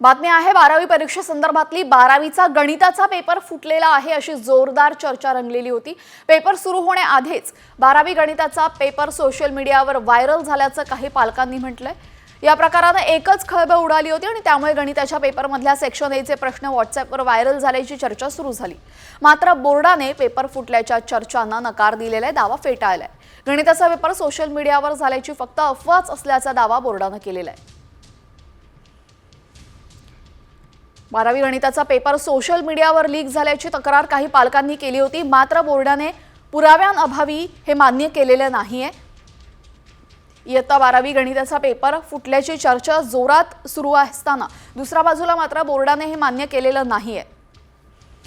बातमी आहे 12वी परीक्षेसंदर्भातली 12वीचा गणिताचा पेपर फुटलेला आहे अशी जोरदार चर्चा रंगलेली होती। पेपर सुरू होण्याआधीच 12वी गणिताचा पेपर सोशल मीडियावर व्हायरल झाल्याचं काही पालकांनी म्हटलंय। या प्रकाराने एकच खळबळ उडाली होती आणि त्यामुळे गणिताच्या पेपरमधल्या सेक्शन ए चे प्रश्न व्हॉट्सअॅपवर व्हायरल झाल्याची चर्चा सुरू झाली। मात्र बोर्डाने पेपर फुटल्याच्या चर्चांना नकार दिलेला दावा फेटाळलाय। गणिताचा पेपर सोशल मीडियावर झाल्याची फक्त अफवाच असल्याचा दावा बोर्डाने केलेला आहे। 12वी गणिताचा पेपर सोशल मीडियावर लीक झाल्याची तक्रार काही पालकांनी केली होती। मात्र बोर्डाने पुराव्यांअभावी हे मान्य केलेले नाहीये। इयत्ता 12वी गणिताचा पेपर फुटल्याची चर्चा जोरात सुरू असताना दुसऱ्या बाजूला मात्र बोर्डाने हे मान्य केलेलं नाहीये।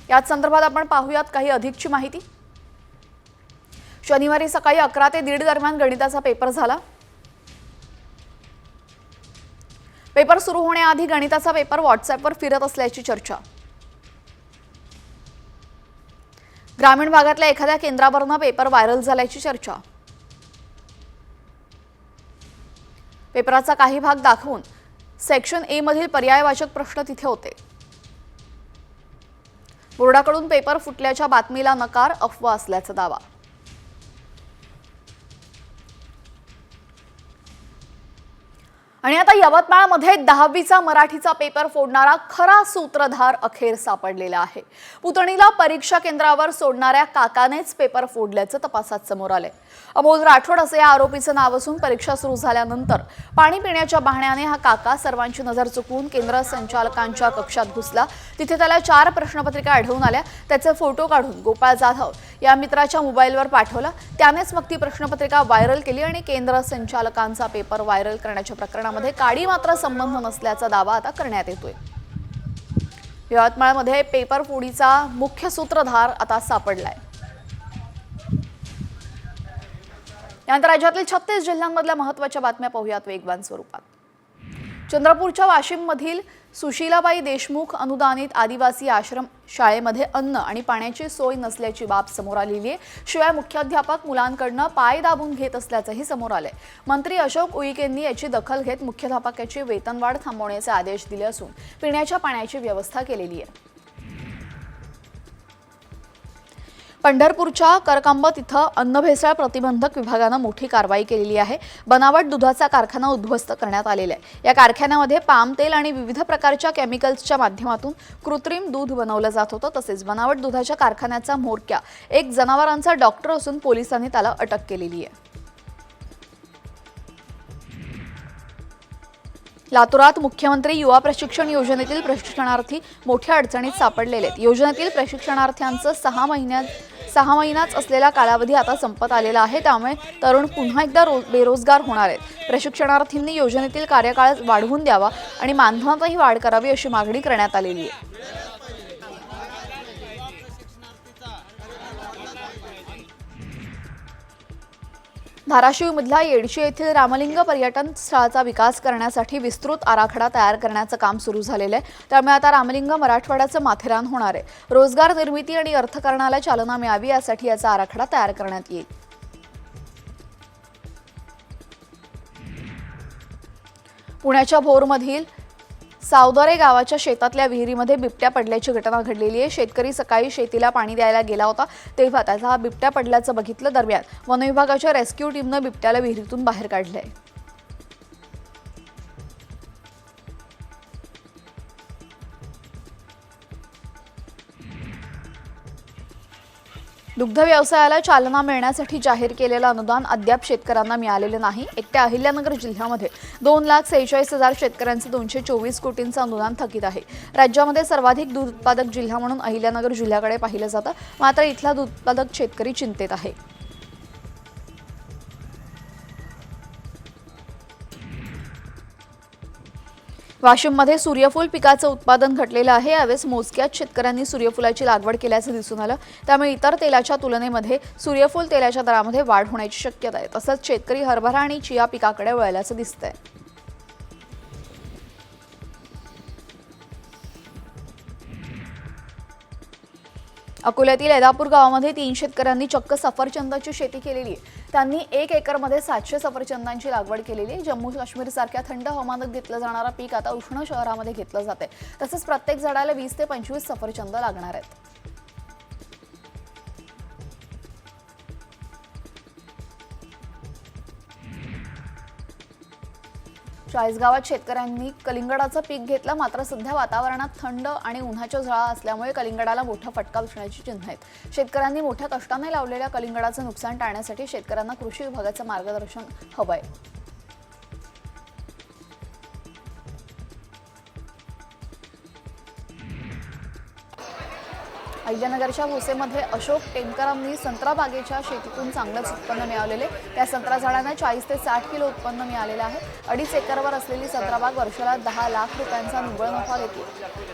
याच संदर्भात आपण पाहूयात काही अधिकची माहिती। शनिवारी सकाळी 11 ते 1:30 दरम्यान गणिताचा पेपर झाला। पेपर सुरू होण्याआधी गणिताचा पेपर व्हॉट्सअॅपवर फिरत असल्याची चर्चा। ग्रामीण भागातल्या एखाद्या केंद्रावरून पेपर व्हायरल झाल्याची चर्चा। पेपराचा काही भाग दाखवून सेक्शन ए मधील पर्यायवाचक प्रश्न तिथे होते। बोर्डाकडून पेपर फुटल्याच्या बातमीला नकार, अफवा असल्याचा दावा। आणि आता यवतमाळमध्ये 10वीचा मराठीचा पेपर फोडणारा खरा सूत्रधार अखेर सापडलेला आहे। पुतणीला परीक्षा केंद्रावर सोडणाऱ्या काकानेच पेपर फोडल्याचं तपासात समोर आलंय। अमोल राठोड असे या आरोपीचं नाव असून परीक्षा सुरू झाल्यानंतर पाणी पिण्याच्या बहाण्याने हा काका सर्वांची नजर चुकवून केंद्र संचालकांच्या कक्षात घुसला। तिथे त्याला 4 प्रश्नपत्रिका आढळून आल्या। त्याचे फोटो काढून गोपाळ जाधव या मित्राच्या मोबाईलवर पाठवला। त्यानेच मग ती प्रश्नपत्रिका व्हायरल केली आणि केंद्र संचालकांचा पेपर व्हायरल करण्याच्या प्रकरणामध्ये काडी मात्र संबंध नसल्याचा दावा आता करण्यात येतोय। यवतमाळमध्ये पेपर फोडीचा मुख्य सूत्रधार आता सापडलाय। यानंतर राज्यातील 36 जिल्ह्यांमधल्या महत्त्वाच्या बातम्या पाहूयात वेगवान स्वरूपात। चंद्रपूरच्या वाशिममधील सुशीलाबाई देशमुख अनुदानित आदिवासी आश्रम शाळेमध्ये अन्न आणि पाण्याची सोय नसल्याची बाब समोर आलेली आहे। शिवाय मुख्याध्यापक मुलांकडून पाय दाबून घेत असल्याचंही समोर आलंय। मंत्री अशोक उईकेंनी याची दखल घेत मुख्याध्यापकाची वेतनवाढ थांबवण्याचे आदेश दिले असून पिण्याच्या पाण्याची व्यवस्था केलेली आहे। पंढरपूरच्या करकंबत इथं अन्न भेसळ प्रतिबंधक विभागाने मोठी कारवाई केलेली आहे। बनावट दुधाचा कारखाना उद्ध्वस्त करण्यात आलेला आहे। या कारखान्यामध्ये पाम तेल आणि विविध प्रकारच्या केमिकल्सच्या माध्यमातून कृत्रिम दूध बनवलं जात होतं। तसेच बनावट दुधाच्या कारखान्याचा म्होरक्या एक जनावरांचा डॉक्टर असून पोलिसांनी त्याला अटक केलेली आहे। लातूरात मुख्यमंत्री युवा प्रशिक्षण योजनेतील प्रशिक्षणार्थी मोठ्या अडचणीत सापडलेले आहेत। योजनेतील प्रशिक्षणार्थ्यांचं 6 महिन्याच असलेला कालावधी आता संपत आलेला आहे। त्यामुळे तरुण पुन्हा एकदा बेरोजगार होणार आहेत। प्रशिक्षणार्थींनी योजनेतील कार्यकाळ वाढवून द्यावा आणि मानधनातही वाढ करावी अशी मागणी करण्यात आलेली आहे। धाराशिवमधल्या येडशी येथील रामलिंग पर्यटन स्थळाचा विकास करण्यासाठी विस्तृत आराखडा तयार करण्याचं काम सुरू झालेलं आहे। त्यामुळे आता रामलिंग मराठवाड्याचं माथेरान होणार आहे। रोजगार निर्मिती आणि अर्थकारणाला चालना मिळावी यासाठी याचा आराखडा तयार करण्यात येईल। पुण्याच्या भोरमधील सावदरे गावाच्या शेतातल्या विहिरीमध्ये बिबट्या पडल्याची घटना घडलेली आहे। शेतकरी सकाळी शेतीला पाणी द्यायला गेला होता तेव्हा त्याचा बिबट्या पडल्याचं बघितलं। दरम्यान वन विभागाच्या रेस्क्यू टीमने बिबट्याला विहिरीतून बाहेर काढलंय। दुग्ध व्यवसायाला चालना मिळण्यासाठी जाहीर केलेलं अनुदान अद्याप शेतकऱ्यांना मिळालेले नाही। एकट्या अहिल्यानगर जिल्ह्यामध्ये 2,46,000 शेतकऱ्यांचे 224 कोटींचं अनुदान थकीत आहे। राज्यामध्ये सर्वाधिक दूध उत्पादक जिल्हा म्हणून अहिल्यानगर जिल्ह्याकडे पाहिलं जातं। मात्र इथला दूध उत्पादक शेतकरी चिंतेत आहे। वाशिममध्ये सूर्यफूल पिकाचं उत्पादन घटलेलं आहे। यावेळेस मोजक्याच शेतकऱ्यांनी सूर्यफुलाची लागवड केल्याचं दिसून आलं। त्यामुळे इतर तेलाच्या तुलनेमध्ये सूर्यफूल तेलाच्या दरामध्ये वाढ होण्याची शक्यता आहे। तसंच शेतकरी हरभरा आणि चिया पिकाकडे वळल्याचं दिसतंय। अकोल्यातील एदापूर गावामध्ये 3 शेतकऱ्यांनी चक्क सफरचंदाची शेती केलेली आहे। त्यांनी 1 एकरमध्ये 700 सफरचंदांची लागवड केलेली आहे। जम्मू काश्मीर सारख्या थंड हवामानात घेतलं जाणारा पीक आता उष्ण शहरामध्ये घेतलं जाते। तसंच प्रत्येक झाडाला 20 ते 25 सफरचंद लागणार आहेत। चाळीसगावात शेतकऱ्यांनी कलिंगडाचं पीक घेतलं, मात्र सध्या वातावरणात थंड आणि उन्हाच्या झळा असल्यामुळे कलिंगडाला मोठा फटका बसण्याची चिन्ह आहेत। शेतकऱ्यांनी मोठ्या कष्टाने लावलेल्या कलिंगडाचं नुकसान टाळण्यासाठी शेतकऱ्यांना कृषी विभागाचं मार्गदर्शन हवंय। अहिल्यानगरच्या भोसेमध्ये अशोक टेमकरांनी संत्रा बागेच्या शेतीतून चांगलंच उत्पन्न मिळवलेले। त्या संत्रा झाडांना 40 ते 60 किलो उत्पन्न मिळालेलं आहे। 2.5 एकरवर असलेली संत्रा बाग वर्षाला 10 लाख रुपयांचा निव्वळ नफा देते।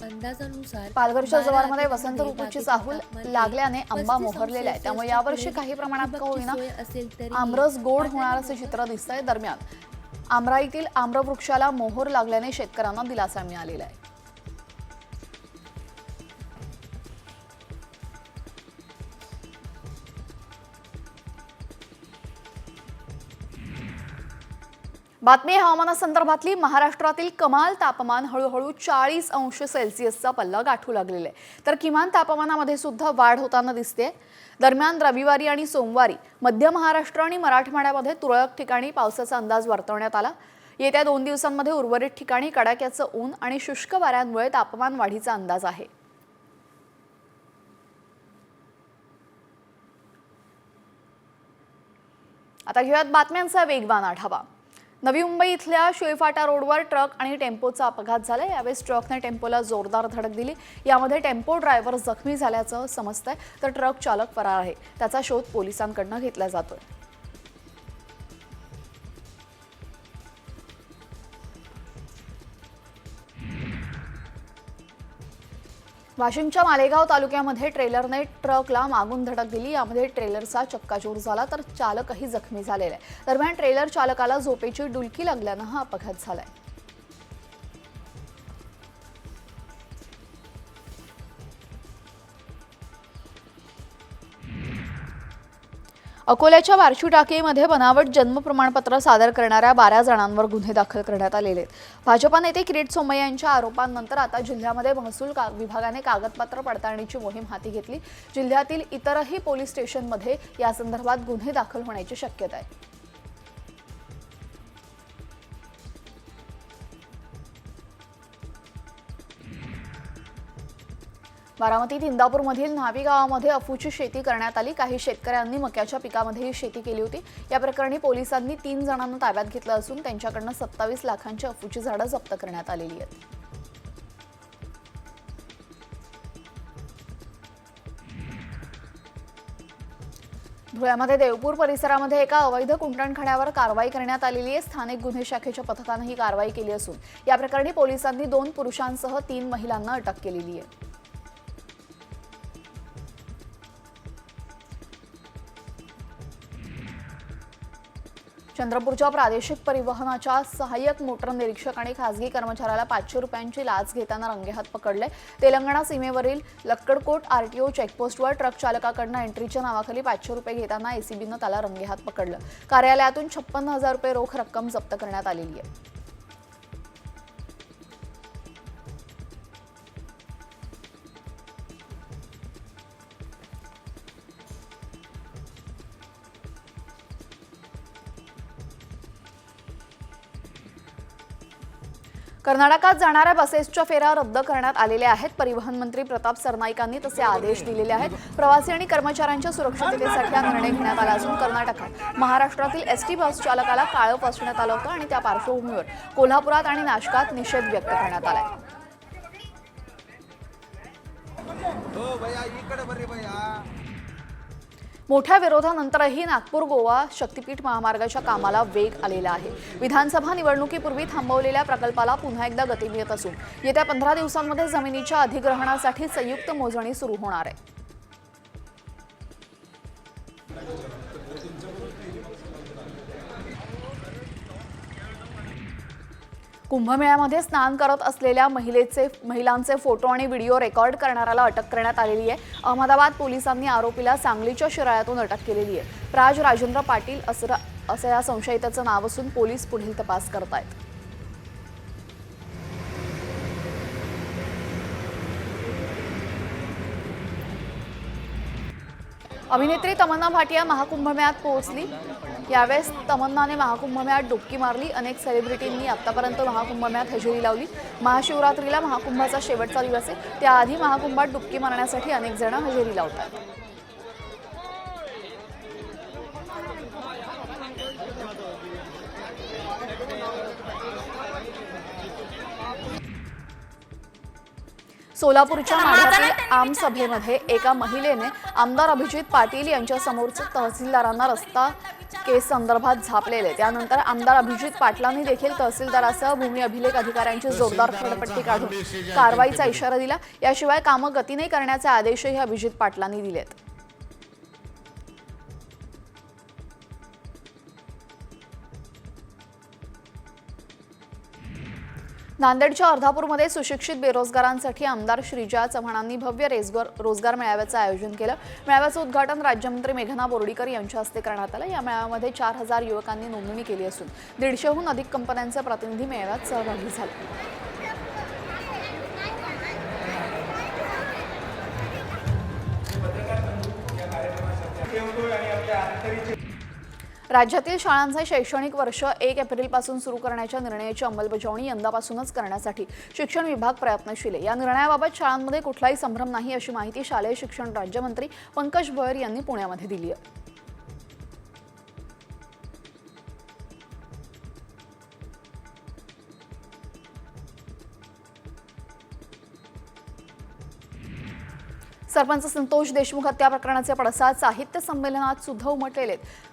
अंदाजानुसार पालघरच्या जव्हारमध्ये वसंत ऋतूची चाहूल लागल्याने आंबा मोहरलेला आहे। त्यामुळे यावर्षी काही प्रमाणात का होईना आमरस गोड होणार असे चित्र दिसतंय। दरम्यान आमराईतील आम्रवृक्षाला मोहर लागल्याने शेतकऱ्यांना दिलासा मिळालेला आहे। बातमी हवामानासंदर्भातली। महाराष्ट्रातील कमाल तापमान हळूहळू 40 अंश सेल्सिअसचा पल्ला गाठू लागलेला आहे, तर किमान तापमानामध्ये सुद्धा वाढ होताना दिसते। दरम्यान रविवारी आणि सोमवारी मध्य महाराष्ट्र आणि मराठवाड्यामध्ये तुरळक ठिकाणी पावसाचा अंदाज वर्तवण्यात आला। येत्या 2 दिवसांमध्ये उर्वरित ठिकाणी कडाक्याचं ऊन आणि शुष्क वाऱ्यांमुळे तापमान वाढीचा अंदाज आहे। आता घेऊयात बातम्यांचा वेगवान आढावा। नवी मुंबई इथल्या शिळफाटा रोडवर ट्रक आणि टेम्पोचा अपघात झाला। यावेळी ट्रकने टेम्पोला जोरदार धडक दिली। यामध्ये टेम्पो ड्रायव्हर जखमी झाल्याचं समजतंय, तर ट्रक चालक फरार आहे। त्याचा शोध पोलिसांकडून घेतला जातोय। वाशिमच्या मालेगाव तालुक्यामध्ये ट्रेलरने ट्रकला मागून धडक दिली। यामध्ये ट्रेलरचा चक्काचूर झाला, तर चालकही जखमी झालेला आहे। दरम्यान ट्रेलर चालकाला झोपेची डुलकी लागल्यानं हा अपघात झालाय। अकोल्याच्या बार्शी टाकीमध्ये बनावट जन्म प्रमाणपत्र सादर करणाऱ्या 12 जणांवर गुन्हे दाखल करण्यात आलेले आहेत। भाजपा नेते किरीट सोमय्या यांच्या आरोपांनंतर आता जिल्ह्यामध्ये महसूल विभागाने कागदपत्र पडताळणीची मोहीम हाती घेतली। जिल्ह्यातील इतरही पोलीस स्टेशनमध्ये या संदर्भात गुन्हे दाखल होण्याची शक्यता आहे। बारामतीत इंदापूरमधील न्हावी गावामध्ये अफूची शेती करण्यात आली। काही शेतकऱ्यांनी मक्याच्या पिकामध्ये ही शेती केली होती। या प्रकरणी पोलिसांनी 3 जणांना ताब्यात घेतलं असून त्यांच्याकडून 27 लाखांची अफूची झाडं जप्त करण्यात आलेली आहेत। धुळ्यामध्ये देवपूर परिसरामध्ये एका अवैध कुंटणखान्यावर कारवाई करण्यात आलेली आहे। स्थानिक गुन्हे शाखेच्या पथकाने ही कारवाई केली असून या प्रकरणी पोलिसांनी 2 पुरुषांसह 3 महिलांना अटक केलेली आहे। चंद्रपूरच्या प्रादेशिक परिवहनाच्या सहाय्यक मोटर निरीक्षक आणि खासगी कर्मचाऱ्याला 500 रुपयांची लाच घेताना रंगेहात पकडले। तेलंगणा सीमेवरील लक्कडकोट आरटीओ चेकपोस्टवर ट्रक चालकाकडून एंट्रीच्या नावाखाली 500 रुपये घेताना एसीबीनं त्याला रंगेहात पकडलं। कार्यालयातून 56,000 रुपये रोख रक्कम जप्त करण्यात आलेली आहे। कर्नाटकात जाणाऱ्या बसेसच्या फेऱ्या रद्द करण्यात आलेल्या आहेत। परिवहन मंत्री प्रताप सरनाईकांनी तसे आदेश दिलेले आहेत। प्रवासी आणि कर्मचाऱ्यांच्या सुरक्षिततेसाठी हा निर्णय घेण्यात आला असून कर्नाटकात महाराष्ट्रातील एसटी बस चालकाला काळं फासण्यात आलं होतं आणि त्या पार्श्वभूमीवर कोल्हापुरात आणि नाशकात निषेध व्यक्त करण्यात आलाय। मोठ्या विरोधानंतरही नागपूर गोवा शक्तीपीठ महामार्गाच्या कामाला वेग आलेला आहे। विधानसभा निवडणुकीपूर्वी थांबवलेल्या प्रकल्पाला पुन्हा एकदा गती मिळत असून येत्या 15 दिवसांमध्ये जमिनीच्या अधिग्रहणासाठी संयुक्त मोजणी सुरू होणार आहे। कुंभमेळ्यामध्ये स्नान करत असलेल्या महिलांचे फोटो आणि व्हिडिओ रेकॉर्ड करणाऱ्याला अटक करण्यात आलेली आहे। अहमदाबाद पोलिसांनी आरोपीला सांगलीच्या शिराळ्यातून अटक केलेली आहे। प्राज राजेंद्र पाटील असं या संशयिताचं नाव असून पोलीस पुढील तपास करत आहेत। अभिनेत्री तमन्ना भाटिया महाकुंभमेळ्यात पोहोचली। यावेळेस तमन्नाने महाकुंभमेळ्यात डुबकी मारली। अनेक सेलिब्रिटींनी आतापर्यंत महाकुंभमेळ्यात हजेरी लावली। महाशिवरात्रीला महाकुंभाचा शेवटचा दिवस आहे, त्याआधी महाकुंभात डुबकी मारण्यासाठी अनेक जण हजेरी लावतात। सोलापूरच्या माढ्यातील आमसभेमध्ये एका महिलेने आमदार अभिजित पाटील यांच्या समोरच तहसीलदारांना रस्ता केस संदर्भात झापलेले। त्यानंतर आमदार अभिजित पाटलांनी देखील तहसीलदारासह भूमी अभिलेख अधिकाऱ्यांची जोरदार फडपट्टी काढून कारवाईचा इशारा दिला। याशिवाय कामं गतीने करण्याचे आदेशही अभिजित पाटलांनी दिलेत। नांदेडच्या अर्धापूरमध्ये सुशिक्षित बेरोजगारांसाठी आमदार श्रीजा चव्हाणांनी भव्य रोजगार मेळाव्याचं आयोजन केलं। मेळाव्याचं उद्घाटन राज्यमंत्री मेघना बोर्डीकर यांच्या हस्ते करण्यात आलं। या मेळाव्यामध्ये 4000 युवकांनी नोंदणी केली असून 150हून अधिक कंपन्यांचे प्रतिनिधी मेळाव्यात सहभागी झाले। राज्यातील शाळांचे शैक्षणिक वर्ष 1 एप्रिलपासून सुरू करण्याच्या निर्णयाची अंमलबजावणी यंदापासूनच करण्यासाठी शिक्षण विभाग प्रयत्नशील आहे। या निर्णयाबाबत शाळांमध्ये कुठलाही संभ्रम नाही अशी माहिती शालेय शिक्षण राज्यमंत्री पंकज भोयर यांनी पुण्यामध्ये दिली आहे। सरपंच संतोष देशमुख हत्या प्रकरणाचे पडसाद साहित्य संमेलनात सुद्धा उमटलेले आहेत।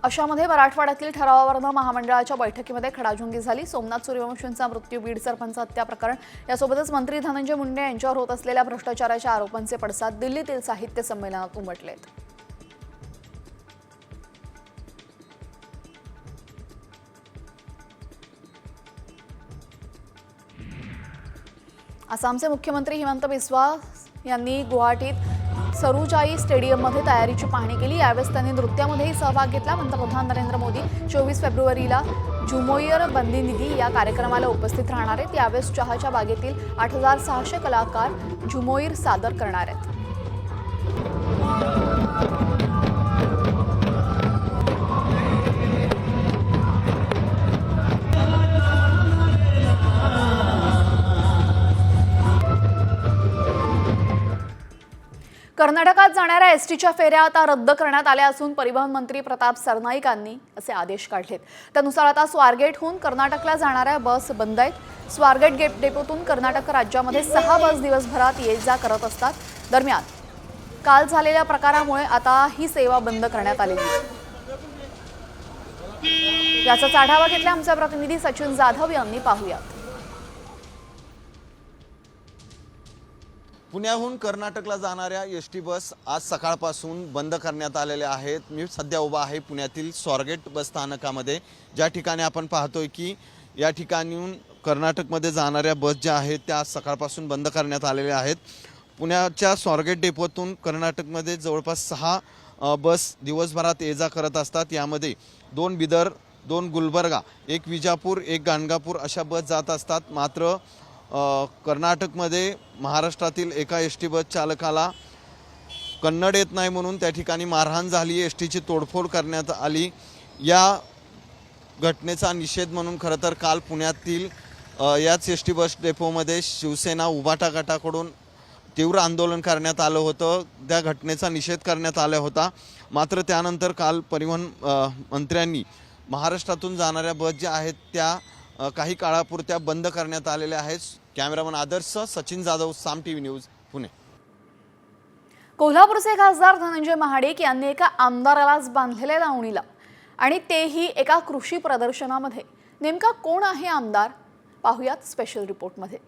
अशामध्ये मराठवाड्यातील ठरावावरून महामंडळाच्या बैठकीमध्ये खडाजंगी झाली। सोमनाथ सूर्यवंशींचा मृत्यू, बीड सरपंच हत्या प्रकरण यासोबतच मंत्री धनंजय मुंडे यांच्यावर होत असलेल्या भ्रष्टाचाराच्या आरोपांचे पडसाद दिल्लीतील साहित्य संमेलनात उमटलेत। आसामचे मुख्यमंत्री हिमंत बिस्वा यांनी गुवाहाटीत सरुजाई स्टेडियममध्ये तयारीची पाहणी केली। यावेळेस त्यांनी नृत्यामध्येही सहभाग घेतला। पंतप्रधान नरेंद्र मोदी 24 फेब्रुवारीला झुमोयर बंदी निधी या कार्यक्रमाला उपस्थित राहणार आहेत। यावेळेस चहाच्या बागेतील 8600 कलाकार झुमोयर सादर करणार आहेत। कर्नाटकात जाणाऱ्या एसटीच्या फेऱ्या आता रद्द करण्यात आल्या असून परिवहन मंत्री प्रताप सरनाईकांनी असे आदेश काढलेत। त्यानुसार आता स्वारगेटहून कर्नाटकला जाणाऱ्या बस बंद आहेत। स्वारगेट डेपोतून कर्नाटक राज्यामध्ये 6 बस दिवसभरात ये जा करत असतात। दरम्यान काल झालेल्या प्रकारामुळे आता ही सेवा बंद करण्यात आलेली आहे। याचाच आढावा घेतला आमचे प्रतिनिधी सचिन जाधव यांनी। पाहूयात। पुण्याहून कर्नाटकला जाणाऱ्या एसटी बस आज सकाळपासून बंद करण्यात आलेल्या आहेत। मी सध्या उभा आहे पुण्यातील स्वारगेट बस स्थानकामध्ये, ज्या ठिकाणी आपण पाहतोय की या ठिकाणून कर्नाटकमध्ये जाणाऱ्या बस ज्या आहेत त्या सकाळपासून बंद करण्यात आलेल्या आहेत। पुण्याच्या स्वारगेट डेपोतून कर्नाटकमध्ये जवळपास 6 बस दिवसभरात ये जा करत असतात। यामध्ये 2 बिदर, 2 गुलबर्गा, 1 विजापूर, 1 गाणगापूर अशा बस जात असतात। मात्र कर्नाटकमध्ये महाराष्ट्रातील एका एसटी बस चालकाला कन्नड येत नाही म्हणून त्या ठिकाणी मारहाण झाली, एसटीची तोडफोड करण्यात आली। या घटनेचा निषेध म्हणून खरं तर काल पुण्यातील याच एसटी बस डेपोमध्ये शिवसेना उभाटा गटाकडून तीव्र आंदोलन करण्यात आलं होतं। त्या घटनेचा निषेध करण्यात आला होता। मात्र त्यानंतर काल परिवहन मंत्र्यांनी महाराष्ट्रातून जाणाऱ्या बस ज्या आहेत त्या काही काळापुरत्या बंद करण्यात आलेल्या आहेत। कॅमेरामन आदर्श सचिन जाधव, साम टीव्ही न्यूज, पुणे। कोल्हापूरचे खासदार धनंजय महाडिक यांनी एका आमदारालाच बांधलेल्या लावणीला, आणि तेही एका कृषी प्रदर्शनामध्ये। नेमका कोण आहे आमदार, पाहूयात स्पेशल रिपोर्टमध्ये।